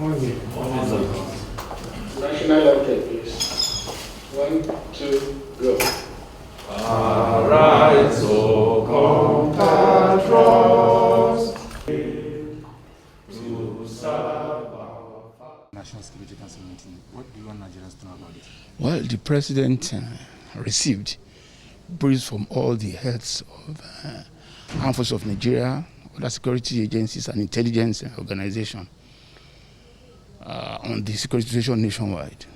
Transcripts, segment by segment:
National anthem, please. 1, 2, go. Arise, O compatriots, to serve our National Security Council meeting. What do you want Nigerians to know about it? Well, the president received briefs from all the heads of armed forces of Nigeria, other security agencies and intelligence organizations on the security situation nationwide.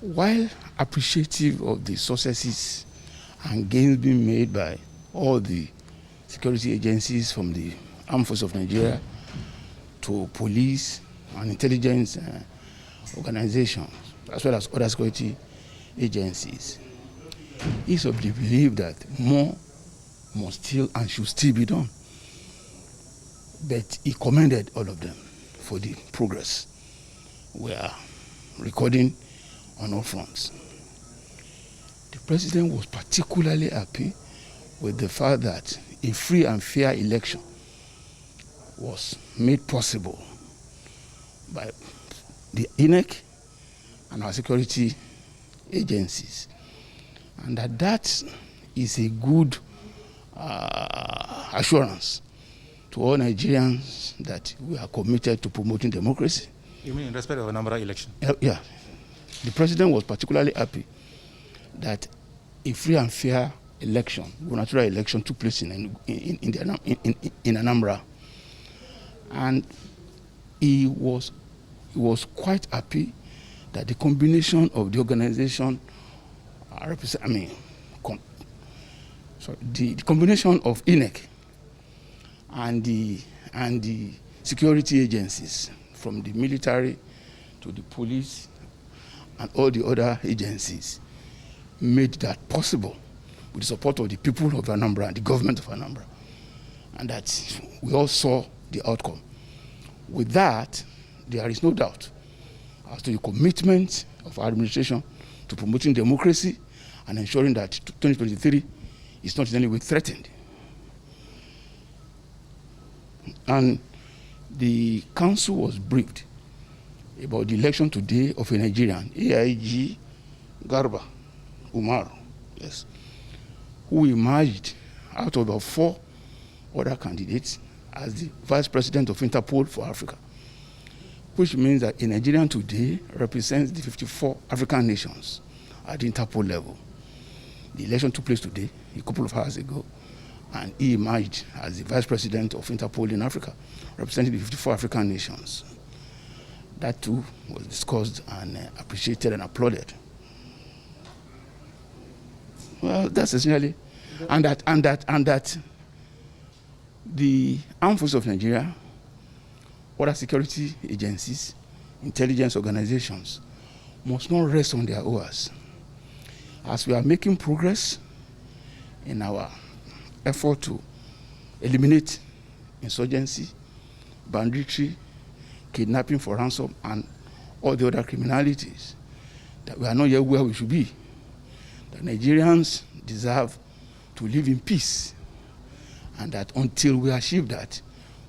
While appreciative of the successes and gains being made by all the security agencies from the armed forces of Nigeria to police and intelligence organizations, as well as other security agencies, he's of the belief that more must still and should still be done. But he commended all of them for the progress we are recording on all fronts. The president was particularly happy with the fact that a free and fair election was made possible by the INEC and our security agencies, and that is a good assurance to all Nigerians that we are committed to promoting democracy. You mean in respect of a number election? Yeah. The president was particularly happy that a free and fair election, gubernatorial election, took place in Anambra, and he was quite happy that the combination of the organization, the combination of INEC and the security agencies, from the military to the police and all the other agencies, made that possible with the support of the people of Anambra and the government of Anambra, and that we all saw the outcome. With that, there is no doubt as to the commitment of our administration to promoting democracy and ensuring that 2023 is not in any way threatened. And the council was briefed about the election today of a Nigerian, AIG Garba Umar, yes, who emerged out of the 4 other candidates as the Vice President of Interpol for Africa, which means that a Nigerian today represents the 54 African nations at the Interpol level. The election took place today, a couple of hours ago, and he emerged as the Vice President of Interpol in Africa, representing the 54 African nations. That too was discussed and appreciated and applauded. Well, that's essentially, and that the armed forces of Nigeria, other security agencies, intelligence organizations must not rest on their oars. As we are making progress in our effort to eliminate insurgency, banditry, kidnapping for ransom, and all the other criminalities, that we are not yet where we should be. That Nigerians deserve to live in peace, and that until we achieve that,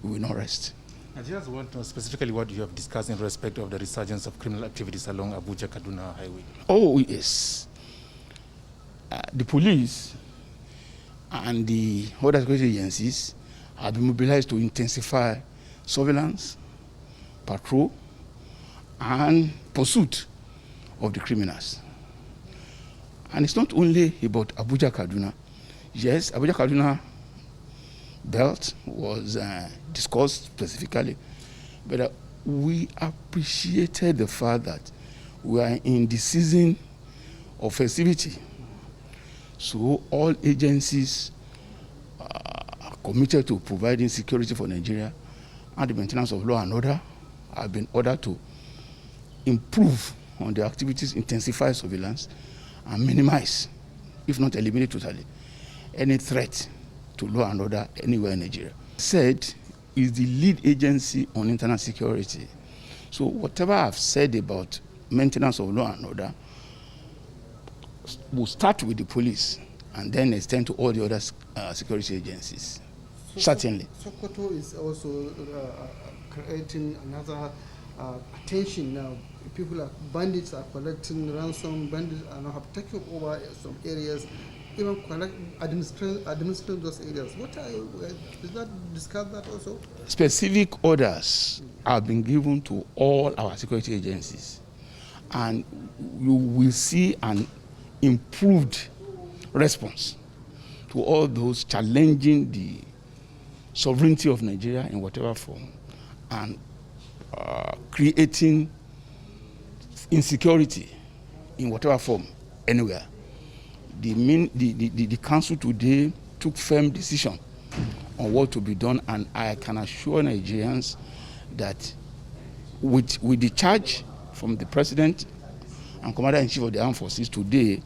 we will not rest. I just want to know specifically what you have discussed in respect of the resurgence of criminal activities along Abuja-Kaduna highway. Oh, yes. The police and the other security agencies have been mobilized to intensify surveillance, patrol, and pursuit of the criminals. And it's not only about Abuja-Kaduna. Yes, Abuja-Kaduna belt was discussed specifically, but we appreciated the fact that we are in the season of festivity. So all agencies are committed to providing security for Nigeria, and the maintenance of law and order have been ordered to improve on the activities, intensify surveillance, and minimize, if not eliminate totally, any threat to law and order anywhere in Nigeria. Said is the lead agency on internal security. So whatever I've said about maintenance of law and order will start with the police and then extend to all the other security agencies. certainly. Sokoto is also creating another attention now. Bandits are collecting ransom. Bandits are now have taken over some areas, even administering those areas. Is that discussed that also? Specific orders have been given to all our security agencies, and you will see an improved response to all those challenging the sovereignty of Nigeria in whatever form and creating insecurity in whatever form anywhere. The council today took firm decision on what to be done, and I can assure Nigerians that with the charge from the President and Commander-in-Chief of the Armed Forces today,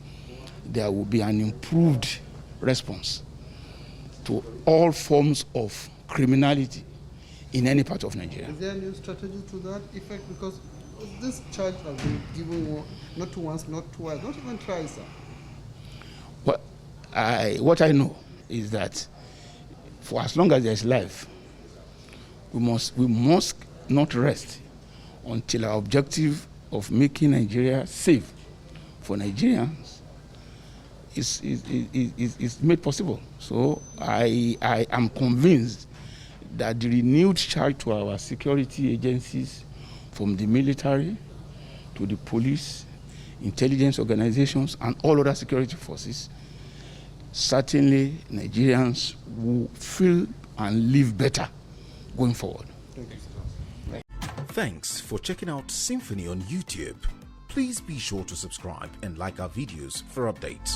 there will be an improved response to all forms of criminality in any part of Nigeria. Is there a new strategy to that effect? Because this charge has been given not once, not twice, not even twice, sir. What I know is that for as long as there is life, we must not rest until our objective of making Nigeria safe for Nigerians is made possible. So I am convinced that the renewed charge to our security agencies, from the military to the police, intelligence organizations, and all other security forces, certainly Nigerians will feel and live better going forward. Thank you. Thanks for checking out SYMFONI on YouTube. Please be sure to subscribe and like our videos for updates.